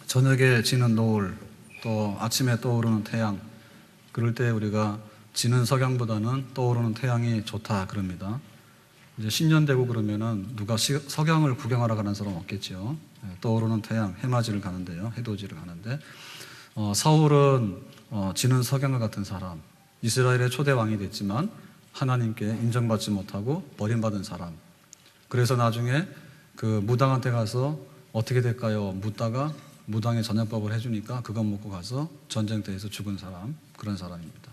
저녁에 지는 노을, 또 아침에 떠오르는 태양, 그럴 때 우리가 지는 석양보다는 떠오르는 태양이 좋다 그럽니다. 이제 신년 되고 그러면은 누가 석양을 구경하러 가는 사람 없겠죠. 떠오르는 태양, 해맞이를 가는데요, 해돋이를 가는데, 사울은 지는 석양과 같은 사람, 이스라엘의 초대 왕이 됐지만 하나님께 인정받지 못하고 버림받은 사람. 그래서 나중에 그 무당한테 가서 어떻게 될까요? 묻다가 무당의 전염법을 해주니까 그것 먹고 가서 전쟁터에서 죽은 사람, 그런 사람입니다.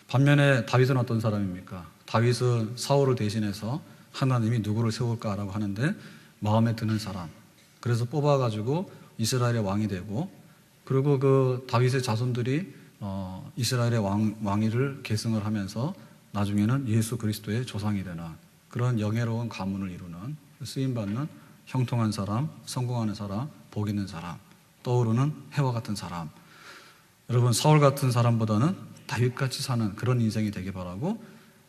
반면에 다윗은 어떤 사람입니까? 다윗은 사울을 대신해서 하나님이 누구를 세울까라고 하는데 마음에 드는 사람, 그래서 뽑아가지고 이스라엘의 왕이 되고, 그리고 그 다윗의 자손들이 이스라엘의 왕위를 계승을 하면서 나중에는 예수 그리스도의 조상이 되는 그런 영예로운 가문을 이루는, 쓰임받는 형통한 사람, 성공하는 사람, 복 있는 사람, 떠오르는 해와 같은 사람. 여러분, 사울 같은 사람보다는 다윗같이 사는 그런 인생이 되길 바라고,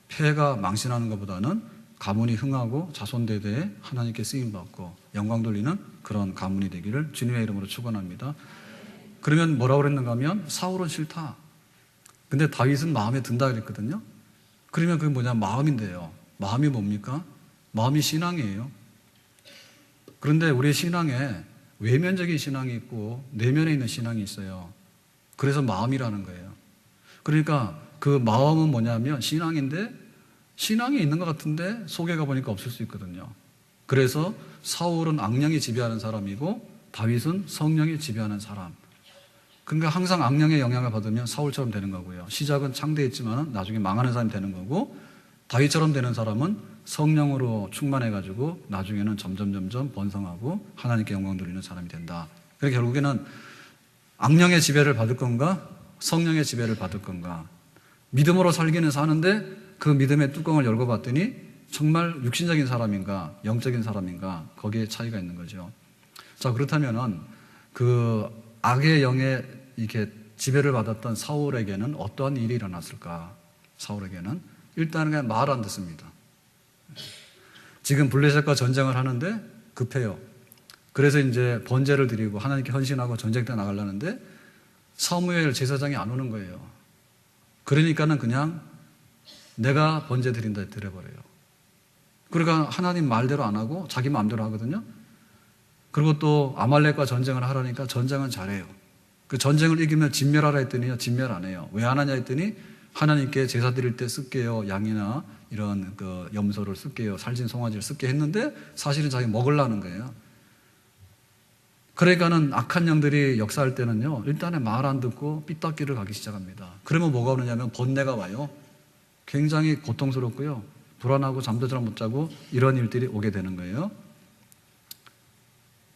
폐해가 망신하는 것보다는 가문이 흥하고 자손대대에 하나님께 쓰임받고 영광 돌리는 그런 가문이 되기를 주님의 이름으로 축원합니다. 그러면 뭐라고 그랬는가 하면 사울은 싫다. 근데 다윗은 마음에 든다 그랬거든요. 그러면 그게 뭐냐? 마음인데요. 마음이 뭡니까? 마음이 신앙이에요. 그런데 우리의 신앙에 외면적인 신앙이 있고 내면에 있는 신앙이 있어요. 그래서 마음이라는 거예요. 그러니까 그 마음은 뭐냐면 신앙인데, 신앙이 있는 것 같은데 속에 가보니까 없을 수 있거든요. 그래서 사울은 악령이 지배하는 사람이고 다윗은 성령이 지배하는 사람. 그러니까 항상 악령의 영향을 받으면 사울처럼 되는 거고요. 시작은 창대했지만 나중에 망하는 사람이 되는 거고, 다윗처럼 되는 사람은 성령으로 충만해가지고 나중에는 점점 번성하고 하나님께 영광 돌리는 사람이 된다. 그러니까 결국에는 악령의 지배를 받을 건가, 성령의 지배를 받을 건가. 믿음으로 살기는 사는데 그 믿음의 뚜껑을 열고 봤더니 정말 육신적인 사람인가, 영적인 사람인가, 거기에 차이가 있는 거죠. 자, 그렇다면은 그 악의 영에 이렇게 지배를 받았던 사울에게는 어떠한 일이 일어났을까? 사울에게는 일단은 그냥 말 안 듣습니다. 지금 블레셋과 전쟁을 하는데 급해요. 그래서 이제 번제를 드리고 하나님께 헌신하고 전쟁터 나가려는데 사무엘 제사장이 안 오는 거예요. 그러니까는 그냥 내가 번제 드린다 드려버려요. 그러니까 하나님 말대로 안 하고 자기 마음대로 하거든요. 그리고 또 아말렉과 전쟁을 하라니까 전쟁은 잘해요. 그 전쟁을 이기면 진멸하라 했더니요, 진멸 안 해요. 왜 안 하냐 했더니 하나님께 제사 드릴 때 쓸게요. 양이나 이런 그 염소를 쓸게요. 살진 송아지를 쓸게 했는데 사실은 자기 먹으려는 거예요. 그러니까는 악한 영들이 역사할 때는요, 일단은 말 안 듣고 삐딱기를 가기 시작합니다. 그러면 뭐가 오느냐면 번뇌가 와요. 굉장히 고통스럽고요, 불안하고 잠도 잘 못 자고 이런 일들이 오게 되는 거예요.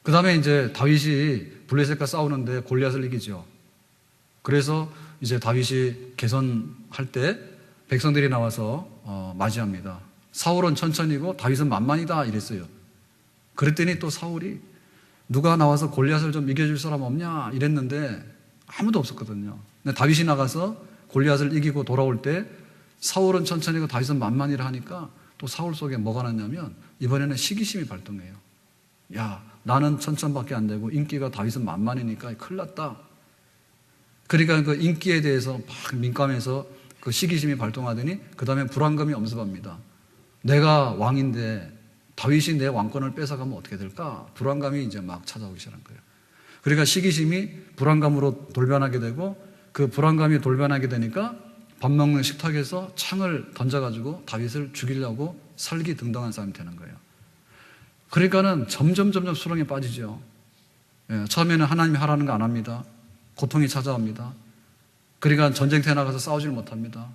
그 다음에 이제 다윗이 블레셋과 싸우는데 골리앗을 이기죠. 그래서 이제 다윗이 개선할 때 백성들이 나와서 맞이합니다. 사울은 천천히고 다윗은 만만이다 이랬어요. 그랬더니 또 사울이 누가 나와서 골리앗을 좀 이겨줄 사람 없냐 이랬는데 아무도 없었거든요. 근데 다윗이 나가서 골리앗을 이기고 돌아올 때 사울은 천천히고 다윗은 만만이라 하니까 또 사울 속에 뭐가 났냐면 이번에는 시기심이 발동해요. 야, 나는 천천밖에 안 되고 인기가 다윗은 만만이니까 큰일 났다. 그러니까 그 인기에 대해서 막 민감해서 그 시기심이 발동하더니 그 다음에 불안감이 엄습합니다. 내가 왕인데 다윗이 내 왕권을 뺏어가면 어떻게 될까? 불안감이 이제 막 찾아오기 시작한 거예요. 그러니까 시기심이 불안감으로 돌변하게 되고, 그 불안감이 돌변하게 되니까 밥 먹는 식탁에서 창을 던져가지고 다윗을 죽이려고 설기등등한 사람이 되는 거예요. 그러니까는 점점 수렁에 빠지죠. 처음에는 하나님이 하라는 거 안 합니다. 고통이 찾아옵니다. 그러니까 전쟁터에 나가서 싸우질 못합니다.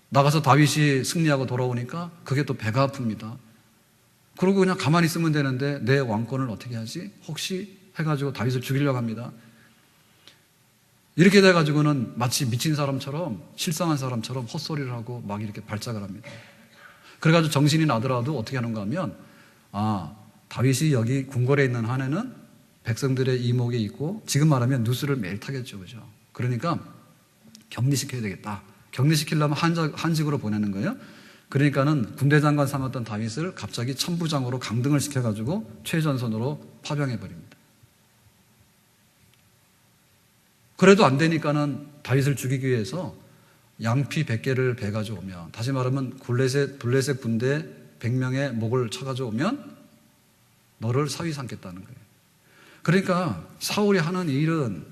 나가서 다윗이 승리하고 돌아오니까 그게 또 배가 아픕니다. 그러고 그냥 가만히 있으면 되는데 내 왕권을 어떻게 하지? 혹시 해가지고 다윗을 죽이려고 합니다. 이렇게 돼가지고는 마치 미친 사람처럼, 실상한 사람처럼 헛소리를 하고 막 이렇게 발작을 합니다. 그래가지고 정신이 나더라도 어떻게 하는가 하면, 다윗이 여기 궁궐에 있는 한해는 백성들의 이목에 있고, 지금 말하면 누수를 매일 타겠죠. 그죠? 그러니까 격리시켜야 되겠다. 격리시키려면 한직으로 보내는 거예요. 그러니까는 군대 장관 삼았던 다윗을 갑자기 천부장으로 강등을 시켜가지고 최전선으로 파병해버립니다. 그래도 안 되니까는 다윗을 죽이기 위해서 양피 100개를 베가지고 오면, 다시 말하면 블레셋 군대 100명의 목을 쳐가지고 오면 너를 사위 삼겠다는 거예요. 그러니까 사울이 하는 일은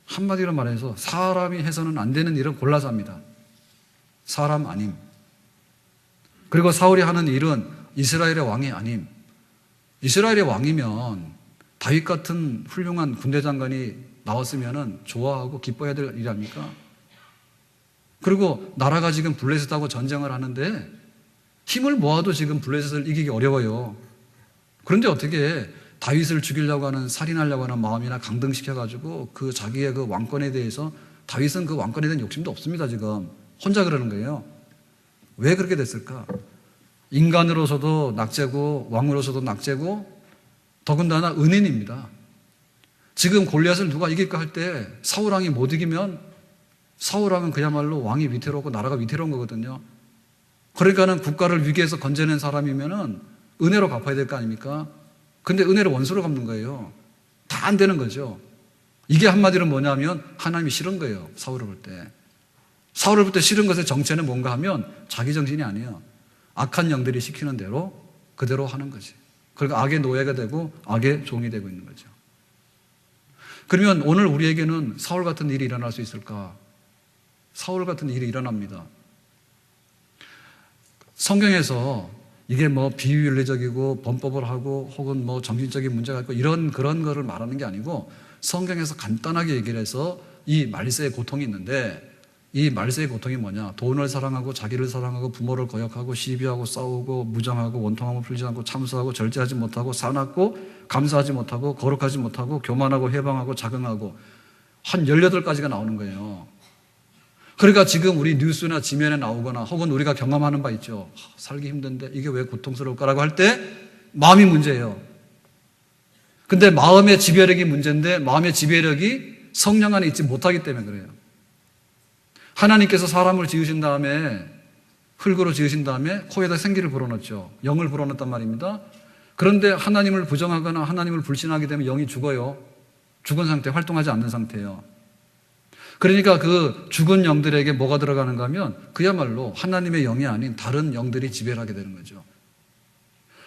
한마디로 말해서 사람이 해서는 안 되는 일은 골라서 합니다. 사람 아님. 그리고 사울이 하는 일은 이스라엘의 왕이 아님. 이스라엘의 왕이면 다윗 같은 훌륭한 군대 장관이 나왔으면 좋아하고 기뻐해야 될 일 아닙니까? 그리고 나라가 지금 블레셋하고 전쟁을 하는데 힘을 모아도 지금 블레셋을 이기기 어려워요. 그런데 어떻게 다윗을 죽이려고 하는, 살인하려고 하는 마음이나 강등시켜가지고 그 자기의 그 왕권에 대해서, 다윗은 그 왕권에 대한 욕심도 없습니다. 지금 혼자 그러는 거예요. 왜 그렇게 됐을까? 인간으로서도 낙제고 왕으로서도 낙제고 더군다나 은인입니다. 지금 골리앗을 누가 이길까 할 때 사울왕이 못 이기면 사울왕은 그야말로 왕이 위태롭고 나라가 위태로운 거거든요. 그러니까는 국가를 위기에서 건져낸 사람이면은 은혜로 갚아야 될 거 아닙니까? 근데 은혜로 원수로 갚는 거예요. 다 안 되는 거죠. 이게 한마디로 뭐냐면 하나님이 싫은 거예요. 사울을 볼 때. 사울을 볼 때 싫은 것의 정체는 뭔가 하면 자기 정신이 아니에요. 악한 영들이 시키는 대로 그대로 하는 거지. 그러니까 악의 노예가 되고 악의 종이 되고 있는 거죠. 그러면 오늘 우리에게는 사울 같은 일이 일어날 수 있을까? 사울 같은 일이 일어납니다. 성경에서 이게 뭐 비윤리적이고 범법을 하고 혹은 뭐 정신적인 문제가 있고 그런 거를 말하는 게 아니고 성경에서 간단하게 얘기를 해서 이 말세의 고통이 있는데, 이 말세의 고통이 뭐냐? 돈을 사랑하고 자기를 사랑하고 부모를 거역하고 시비하고 싸우고 무정하고 원통함을 풀지 않고 참수하고 절제하지 못하고 사납고 감사하지 못하고 거룩하지 못하고 교만하고 해방하고 자긍하고 한 18가지가 나오는 거예요. 그러니까 지금 우리 뉴스나 지면에 나오거나 혹은 우리가 경험하는 바 있죠. 살기 힘든데 이게 왜 고통스러울까라고 할 때 마음이 문제예요. 근데 마음의 지배력이 문제인데 마음의 지배력이 성령 안에 있지 못하기 때문에 그래요. 하나님께서 사람을 지으신 다음에 흙으로 지으신 다음에 코에다 생기를 불어넣었죠. 영을 불어넣었단 말입니다. 그런데 하나님을 부정하거나 하나님을 불신하게 되면 영이 죽어요. 죽은 상태, 활동하지 않는 상태예요. 그러니까 그 죽은 영들에게 뭐가 들어가는가 하면 그야말로 하나님의 영이 아닌 다른 영들이 지배를 하게 되는 거죠.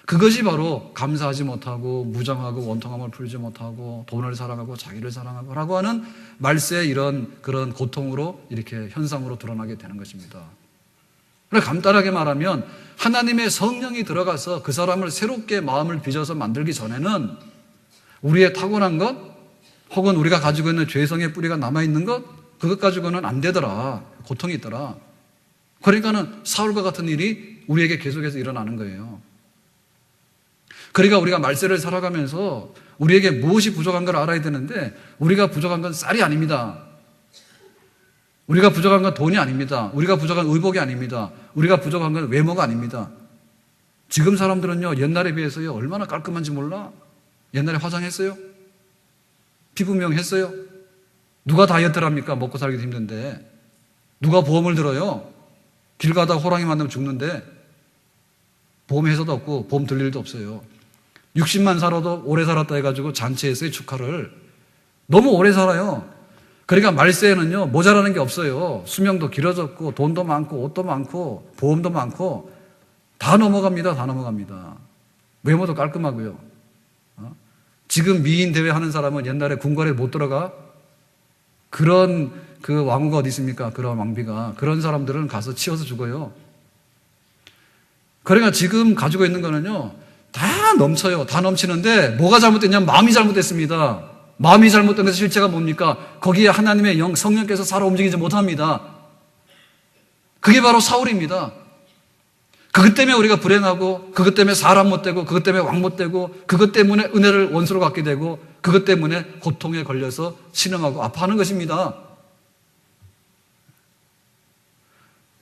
그것이 바로 감사하지 못하고 무정하고 원통함을 풀지 못하고 돈을 사랑하고 자기를 사랑하고 라고 하는 말세의 이런 그런 고통으로 이렇게 현상으로 드러나게 되는 것입니다. 그래서 간단하게 말하면 하나님의 성령이 들어가서 그 사람을 새롭게 마음을 빚어서 만들기 전에는 우리의 타고난 것 혹은 우리가 가지고 있는 죄성의 뿌리가 남아있는 것, 그것 가지고는 안 되더라. 고통이 있더라. 그러니까는 사울과 같은 일이 우리에게 계속해서 일어나는 거예요. 그러니까 우리가 말세를 살아가면서 우리에게 무엇이 부족한 걸 알아야 되는데, 우리가 부족한 건 쌀이 아닙니다. 우리가 부족한 건 돈이 아닙니다. 우리가 부족한 의복이 아닙니다. 우리가 부족한 건 외모가 아닙니다. 지금 사람들은요, 옛날에 비해서요, 얼마나 깔끔한지 몰라? 옛날에 화장했어요? 피부 미용했어요? 누가 다이어트를 합니까? 먹고 살기도 힘든데. 누가 보험을 들어요? 길 가다가 호랑이 만나면 죽는데 보험 회사도 없고 보험 들릴 일도 없어요. 60만 살아도 오래 살았다 해가지고 잔치했어요, 축하를. 너무 오래 살아요. 그러니까 말세에는요, 모자라는 게 없어요. 수명도 길어졌고 돈도 많고 옷도 많고 보험도 많고 다 넘어갑니다. 다 넘어갑니다. 외모도 깔끔하고요. 지금 미인 대회 하는 사람은 옛날에 궁궐에 못 들어가? 그런 그 왕후가 어디 있습니까? 그런 왕비가. 그런 사람들은 가서 치워서 죽어요. 그러니까 지금 가지고 있는 거는요, 다 넘쳐요. 다 넘치는데 뭐가 잘못됐냐면 마음이 잘못됐습니다. 마음이 잘못된 것의 실체가 뭡니까? 거기에 하나님의 영, 성령께서 살아 움직이지 못합니다. 그게 바로 사울입니다. 그것 때문에 우리가 불행하고, 그것 때문에 사람 못 되고, 그것 때문에 왕 못 되고, 그것 때문에 은혜를 원수로 갖게 되고, 그것 때문에 고통에 걸려서 신음하고 아파하는 것입니다.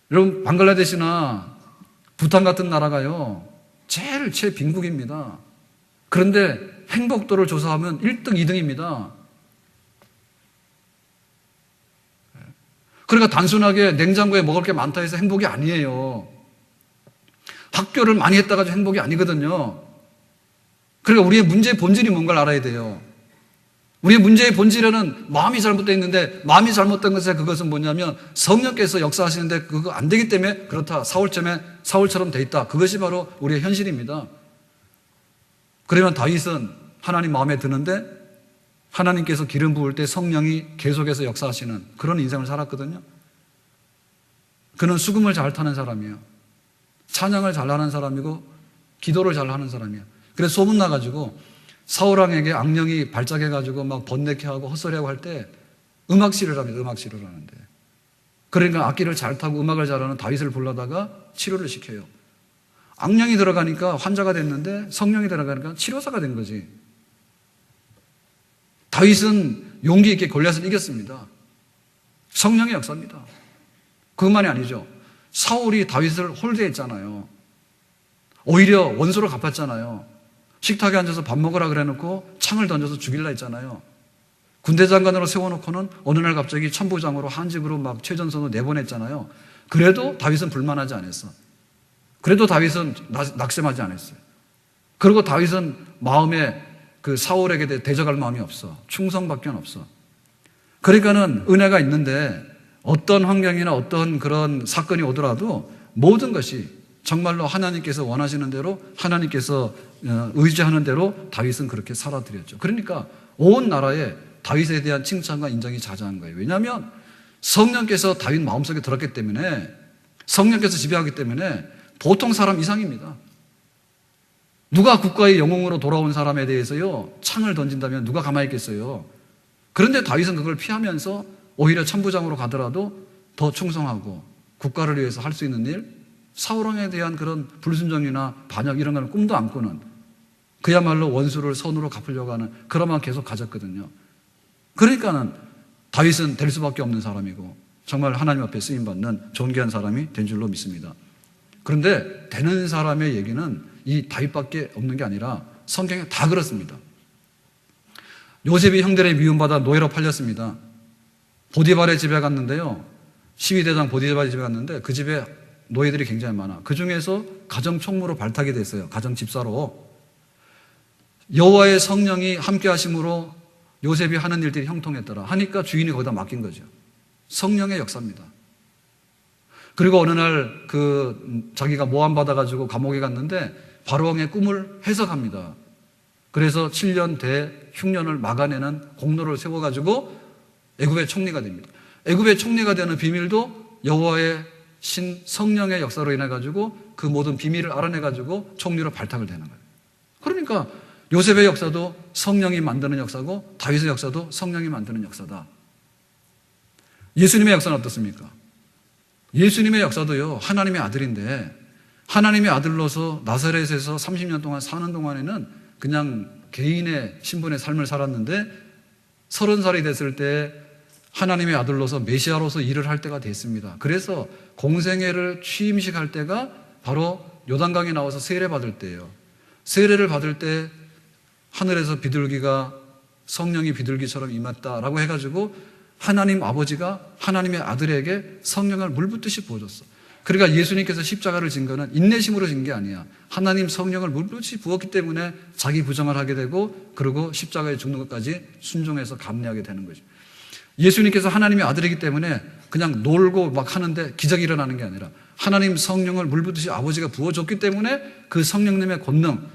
여러분, 방글라데시나 부탄 같은 나라가요, 제일 최빈국입니다. 그런데 행복도를 조사하면 1등, 2등입니다. 그러니까 단순하게 냉장고에 먹을 게 많다 해서 행복이 아니에요. 학교를 많이 했다가 행복이 아니거든요. 그러니까 우리의 문제의 본질이 뭔가를 알아야 돼요. 우리의 문제의 본질에는 마음이 잘못되어 있는데, 마음이 잘못된 것에 그것은 뭐냐면 성령께서 역사하시는데 그거 안 되기 때문에 그렇다. 사울처럼 돼 있다. 그것이 바로 우리의 현실입니다. 그러면 다윗은 하나님 마음에 드는데 하나님께서 기름 부을 때 성령이 계속해서 역사하시는 그런 인생을 살았거든요. 그는 수금을 잘 타는 사람이에요. 찬양을 잘 하는 사람이고 기도를 잘 하는 사람이에요. 그래서 소문나가지고 사울왕에게 악령이 발작해가지고 막 번뇌케하고 헛소리하고 할 때 음악실을 합니다. 음악실을 하는데. 그러니까 악기를 잘 타고 음악을 잘하는 다윗을 불러다가 치료를 시켜요. 악령이 들어가니까 환자가 됐는데 성령이 들어가니까 치료사가 된 거지. 다윗은 용기 있게 골리앗을 이겼습니다. 성령의 역사입니다. 그것만이 아니죠. 사울이 다윗을 홀대했잖아요. 오히려 원수로 갚았잖아요. 식탁에 앉아서 밥 먹으라 그래놓고 창을 던져서 죽일라 했잖아요. 군대 장관으로 세워놓고는 어느 날 갑자기 천부장으로 한 집으로 막 최전선으로 내보냈잖아요. 그래도 다윗은 불만하지 않았어. 그래도 다윗은 낙심하지 않았어요. 그리고 다윗은 마음에 그 사울에게 대적할 마음이 없어. 충성밖에 없어. 그러니까는 은혜가 있는데 어떤 환경이나 어떤 그런 사건이 오더라도 모든 것이 정말로 하나님께서 원하시는 대로 하나님께서 의지하는 대로 다윗은 그렇게 살아드렸죠. 그러니까 온 나라에 다윗에 대한 칭찬과 인정이 자자한 거예요. 왜냐하면 성령께서 다윗 마음속에 들었기 때문에, 성령께서 지배하기 때문에 보통 사람 이상입니다. 누가 국가의 영웅으로 돌아온 사람에 대해서요 창을 던진다면 누가 가만히 있겠어요. 그런데 다윗은 그걸 피하면서 오히려 천부장으로 가더라도 더 충성하고 국가를 위해서 할 수 있는 일, 사울왕에 대한 그런 불순종이나 반역 이런 거는 꿈도 안 꾸는, 그야말로 원수를 선으로 갚으려고 하는 그런 마음 계속 가졌거든요. 그러니까는 다윗은 될 수밖에 없는 사람이고 정말 하나님 앞에 쓰임받는 존귀한 사람이 된 줄로 믿습니다. 그런데 되는 사람의 얘기는 이 다윗밖에 없는 게 아니라 성경에 다 그렇습니다. 요셉이 형들의 미움받아 노예로 팔렸습니다. 보디발의 집에 갔는데요, 12대장 보디발의 집에 갔는데 그 집에 노예들이 굉장히 많아. 그 중에서 가정총무로 발탁이 됐어요. 가정집사로. 여호와의 성령이 함께 하심으로 요셉이 하는 일들이 형통했더라 하니까 주인이 거기다 맡긴 거죠. 성령의 역사입니다. 그리고 어느 날 자기가 모함 받아가지고 감옥에 갔는데 바로왕의 꿈을 해석합니다. 그래서 7년 흉년을 막아내는 공로를 세워가지고 애굽의 총리가 됩니다. 애굽의 총리가 되는 비밀도 여호와의 성령의 역사로 인해가지고 그 모든 비밀을 알아내가지고 총리로 발탁을 되는 거예요. 그러니까 요셉의 역사도 성령이 만드는 역사고 다윗의 역사도 성령이 만드는 역사다. 예수님의 역사는 어떻습니까? 예수님의 역사도요 하나님의 아들인데, 하나님의 아들로서 나사렛에서 30년 동안 사는 동안에는 그냥 개인의 신분의 삶을 살았는데 30살이 됐을 때 하나님의 아들로서 메시아로서 일을 할 때가 됐습니다. 그래서 공생애를 취임식할 때가 바로 요단강에 나와서 세례받을 때예요. 세례를 받을 때 하늘에서 비둘기가 성령이 비둘기처럼 임했다라고 해가지고 하나님 아버지가 하나님의 아들에게 성령을 물붓듯이 부어줬어. 그러니까 예수님께서 십자가를 진 거는 인내심으로 진 게 아니야. 하나님 성령을 물붓이 부었기 때문에 자기 부정을 하게 되고 그리고 십자가에 죽는 것까지 순종해서 감내하게 되는 거죠. 예수님께서 하나님의 아들이기 때문에 그냥 놀고 막 하는데 기적이 일어나는 게 아니라 하나님 성령을 물붓듯이 아버지가 부어줬기 때문에 그 성령님의 권능,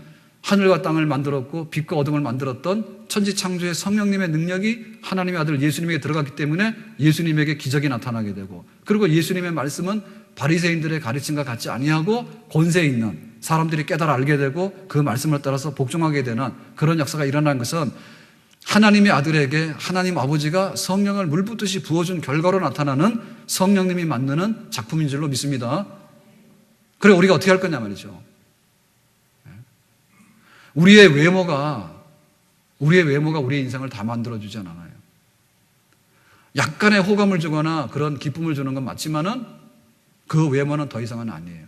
하늘과 땅을 만들었고 빛과 어둠을 만들었던 천지창조의 성령님의 능력이 하나님의 아들 예수님에게 들어갔기 때문에 예수님에게 기적이 나타나게 되고, 그리고 예수님의 말씀은 바리새인들의 가르침과 같지 아니하고 권세 있는 사람들이 깨달아 알게 되고 그 말씀을 따라서 복종하게 되는 그런 역사가 일어난 것은 하나님의 아들에게 하나님 아버지가 성령을 물붓듯이 부어준 결과로 나타나는 성령님이 만드는 작품인 줄로 믿습니다. 그래 우리가 어떻게 할 거냐 말이죠. 우리의 외모가 우리의 인생을 다 만들어주지 않아요. 약간의 호감을 주거나 그런 기쁨을 주는 건 맞지만은 그 외모는 더 이상은 아니에요.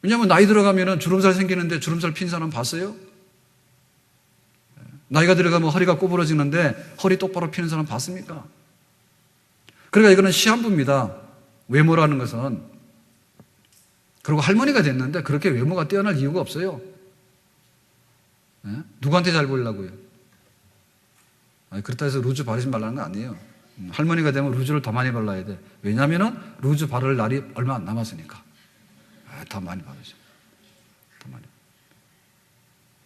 왜냐하면 나이 들어가면은 주름살 생기는데 주름살 핀 사람 봤어요? 나이가 들어가면 허리가 꼬부러지는데 허리 똑바로 피는 사람 봤습니까? 그러니까 이거는 시한부입니다. 외모라는 것은. 그리고 할머니가 됐는데 그렇게 외모가 뛰어날 이유가 없어요. 예? 누구한테 잘 보이려고요? 그렇다 해서 루즈 바르지 말라는 거 아니에요. 할머니가 되면 루즈를 더 많이 발라야 돼. 왜냐하면 루즈 바를 날이 얼마 안 남았으니까. 더 많이 바르죠. 더 많이.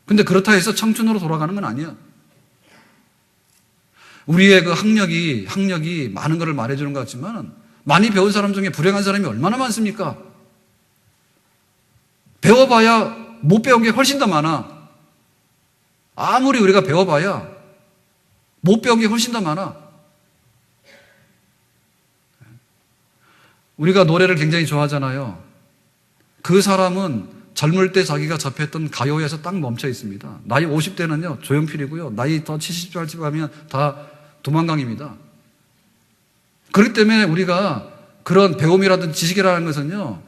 근데 그렇다 해서 청춘으로 돌아가는 건 아니야. 우리의 그 학력이 많은 것을 말해주는 것 같지만 많이 배운 사람 중에 불행한 사람이 얼마나 많습니까? 배워봐야 못 배운 게 훨씬 더 많아. 아무리 우리가 배워봐야 못 배운 게 훨씬 더 많아. 우리가 노래를 굉장히 좋아하잖아요. 그 사람은 젊을 때 자기가 접했던 가요에서 딱 멈춰 있습니다. 나이 50대는요, 조용필이고요. 나이 더 70살 가면 다 도망강입니다. 그렇기 때문에 우리가 그런 배움이라든지 지식이라는 것은요,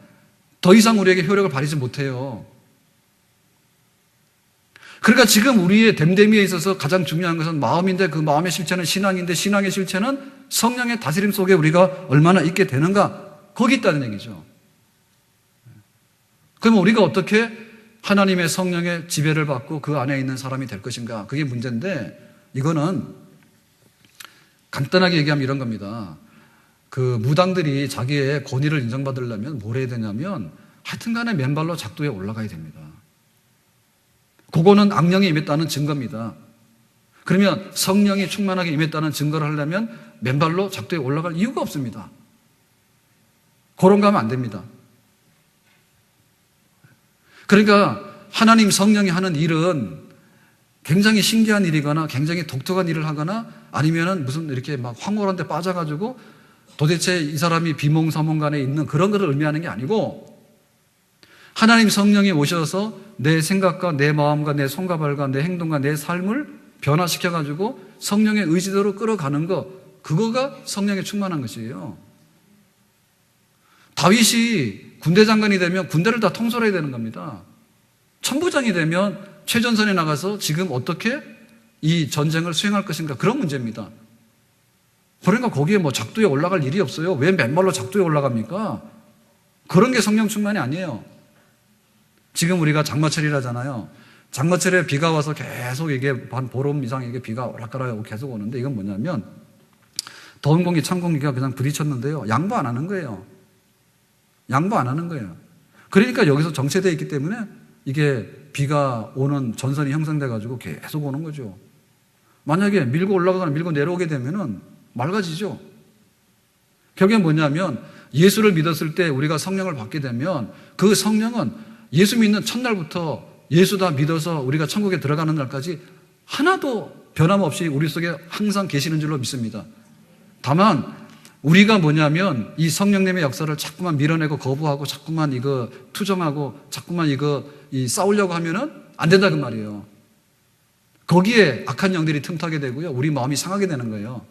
더 이상 우리에게 효력을 발휘하지 못해요. 그러니까 지금 우리의 됨됨이에 있어서 가장 중요한 것은 마음인데 그 마음의 실체는 신앙인데 신앙의 실체는 성령의 다스림 속에 우리가 얼마나 있게 되는가, 거기 있다는 얘기죠. 그러면 우리가 어떻게 하나님의 성령의 지배를 받고 그 안에 있는 사람이 될 것인가, 그게 문제인데, 이거는 간단하게 얘기하면 이런 겁니다. 그 무당들이 자기의 권위를 인정받으려면 뭘 해야 되냐면 하여튼 간에 맨발로 작도에 올라가야 됩니다. 그거는 악령이 임했다는 증거입니다. 그러면 성령이 충만하게 임했다는 증거를 하려면 맨발로 작도에 올라갈 이유가 없습니다. 그런 거 하면 안 됩니다. 그러니까 하나님 성령이 하는 일은 굉장히 신기한 일이거나 굉장히 독특한 일을 하거나 아니면은 무슨 이렇게 막 황홀한 데 빠져가지고 도대체 이 사람이 비몽사몽간에 있는 그런 것을 의미하는 게 아니고, 하나님 성령이 오셔서 내 생각과 내 마음과 내 손과 발과 내 행동과 내 삶을 변화시켜가지고 성령의 의지대로 끌어가는 것, 그거가 성령에 충만한 것이에요. 다윗이 군대 장관이 되면 군대를 다 통솔해야 되는 겁니다. 천부장이 되면 최전선에 나가서 지금 어떻게 이 전쟁을 수행할 것인가, 그런 문제입니다. 그러니까 거기에 뭐 작두에 올라갈 일이 없어요. 왜 맨발로 작두에 올라갑니까? 그런 게 성령 충만이 아니에요. 지금 우리가 장마철이라잖아요. 장마철에 비가 와서 계속 이게 한 보름 이상 이게 비가 오락가락 계속 오는데, 이건 뭐냐면 더운 공기, 찬 공기가 그냥 부딪혔는데요, 양보 안 하는 거예요. 양보 안 하는 거예요. 그러니까 여기서 정체되어 있기 때문에 이게 비가 오는 전선이 형성돼가지고 계속 오는 거죠. 만약에 밀고 올라가거나 밀고 내려오게 되면은 맑아지죠. 결국엔 뭐냐면 예수를 믿었을 때 우리가 성령을 받게 되면 그 성령은 예수 믿는 첫날부터 예수 다 믿어서 우리가 천국에 들어가는 날까지 하나도 변함없이 우리 속에 항상 계시는 줄로 믿습니다. 다만 우리가 뭐냐면 이 성령님의 역사를 자꾸만 밀어내고 거부하고 자꾸만 이거 투정하고 자꾸만 이거 싸우려고 하면은 안 된다 그 말이에요. 거기에 악한 영들이 틈타게 되고요, 우리 마음이 상하게 되는 거예요.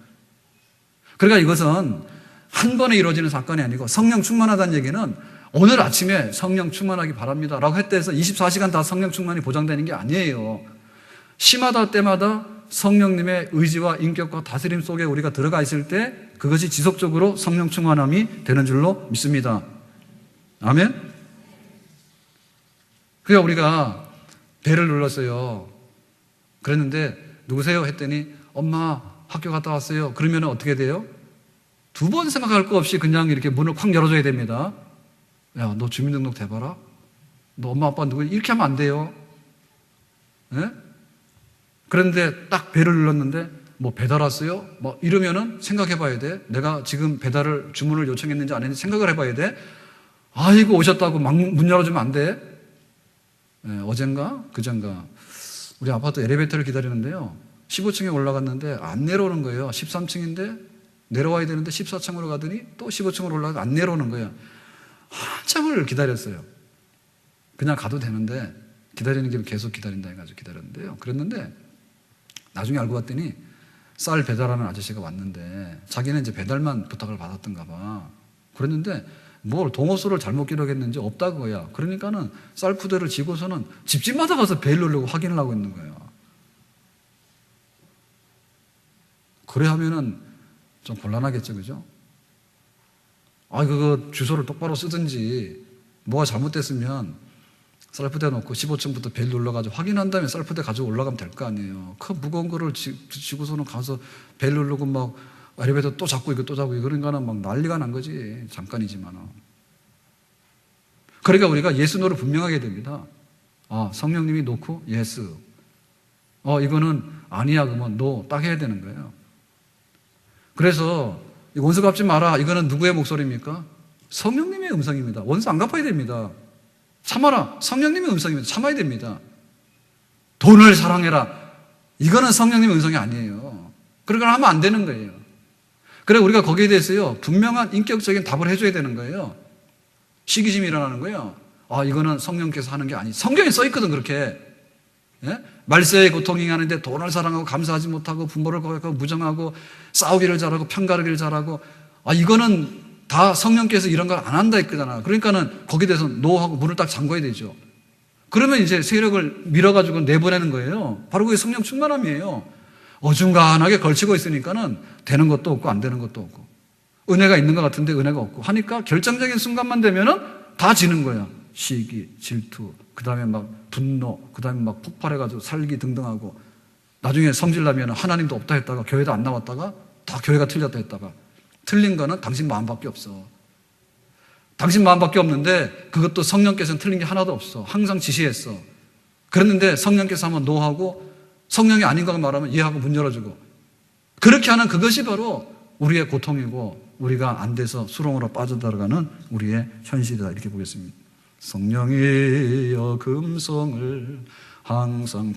그러니까 이것은 한 번에 이루어지는 사건이 아니고, 성령 충만하다는 얘기는 오늘 아침에 성령 충만하기 바랍니다 라고 했다 해서 24시간 다 성령 충만이 보장되는 게 아니에요. 시마다 때마다 성령님의 의지와 인격과 다스림 속에 우리가 들어가 있을 때 그것이 지속적으로 성령 충만함이 되는 줄로 믿습니다. 아멘? 그러니까 우리가 배를 눌렀어요. 그랬는데 누구세요? 했더니 엄마 학교 갔다 왔어요. 그러면 어떻게 돼요? 두 번 생각할 거 없이 그냥 이렇게 문을 확 열어줘야 됩니다. 야, 너 주민등록 대봐라. 너 엄마 아빠 누구? 이렇게 하면 안 돼요. 네? 그런데 딱 배를 눌렀는데 뭐 배달 왔어요? 뭐 이러면은 생각해 봐야 돼. 내가 지금 주문을 요청했는지 안 했는지 생각을 해 봐야 돼. 아이고 오셨다고 막 문 열어주면 안 돼. 네, 어젠가? 그젠가? 우리 아파트 엘리베이터를 기다리는데요, 15층에 올라갔는데 안 내려오는 거예요. 13층인데 내려와야 되는데 14층으로 가더니 또 15층으로 올라가서 안 내려오는 거예요. 한참을 기다렸어요. 그냥 가도 되는데 기다리는 게 계속 기다린다 해가지고 기다렸는데요. 그랬는데 나중에 알고 봤더니 쌀 배달하는 아저씨가 왔는데 자기는 이제 배달만 부탁을 받았던가 봐. 그랬는데 뭘 동호수를 잘못 기록했는지 없다 그거야. 그러니까는 쌀 푸대를 지고서는 집집마다 가서 배를 넣으려고 확인을 하고 있는 거예요. 그래 하면은 좀 곤란하겠죠, 그죠? 그거 주소를 똑바로 쓰든지 뭐가 잘못됐으면 셀프대 놓고 15층부터 벨 눌러가지고 확인한 다음에 셀프대 가지고 올라가면 될 거 아니에요. 그 무거운 거를 지고서는 가서 벨 누르고 막 엘리베이터 또 잡고 이거 또 잡고 그러니까는 막 난리가 난 거지. 잠깐이지만. 그러니까 우리가 예스 노를 분명하게 됩니다. 성령님이 놓고 예스. 이거는 아니야 그러면 노 딱 해야 되는 거예요. 그래서 원수 갚지 마라. 이거는 누구의 목소리입니까? 성령님의 음성입니다. 원수 안 갚아야 됩니다. 참아라. 성령님의 음성입니다. 참아야 됩니다. 돈을 사랑해라. 이거는 성령님의 음성이 아니에요. 그러니까 하면 안 되는 거예요. 그래 우리가 거기에 대해서요 분명한 인격적인 답을 해줘야 되는 거예요. 시기심이 일어나는 거예요. 이거는 성령께서 하는 게 아니. 성경에 써 있거든 그렇게. 예? 말세의 고통이 하는데 돈을 사랑하고 감사하지 못하고 부모를 거역하고 무정하고 싸우기를 잘하고 편가르기를 잘하고 이거는 다 성령께서 이런 걸 안 한다 했거잖아. 그러니까는 거기에 대해서 노하고 문을 딱 잠궈야 되죠. 그러면 이제 세력을 밀어가지고 내보내는 거예요. 바로 그게 성령 충만함이에요. 어중간하게 걸치고 있으니까는 되는 것도 없고 안 되는 것도 없고 은혜가 있는 것 같은데 은혜가 없고 하니까 결정적인 순간만 되면은 다 지는 거야. 시기, 질투, 그 다음에 막 분노, 그 다음에 막 폭발해가지고 살기 등등하고 나중에 성질나면 하나님도 없다 했다가 교회도 안 나왔다가 다 교회가 틀렸다 했다가 틀린 거는 당신 마음밖에 없어. 당신 마음밖에 없는데 그것도 성령께서는 틀린 게 하나도 없어. 항상 지시했어. 그랬는데 성령께서 한번 노하고 성령이 아닌 거가 말하면 이해하고 문 열어주고 그렇게 하는 그것이 바로 우리의 고통이고 우리가 안 돼서 수렁으로 빠져들어가는 우리의 현실이다 이렇게 보겠습니다. 성령이여 금성을 항상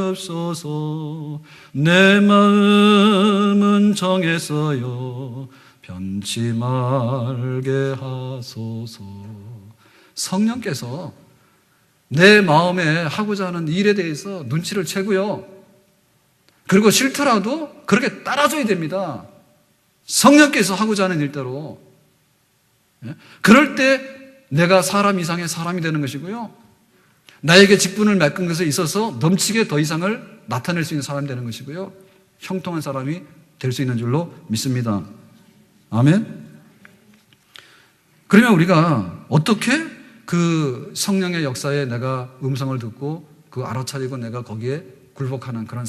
들려줍소서. 내 마음은 정해서요 변치 말게 하소서. 성령께서 내 마음에 하고자 하는 일에 대해서 눈치를 채고요. 그리고 싫더라도 그렇게 따라줘야 됩니다. 성령께서 하고자 하는 일대로. 그럴 때 내가 사람 이상의 사람이 되는 것이고요. 나에게 직분을 맡긴 것에 있어서 넘치게 더 이상을 나타낼 수 있는 사람이 되는 것이고요. 형통한 사람이 될 수 있는 줄로 믿습니다. 아멘. 그러면 우리가 어떻게 그 성령의 역사에 내가 음성을 듣고 그 알아차리고 내가 거기에 굴복하는 그런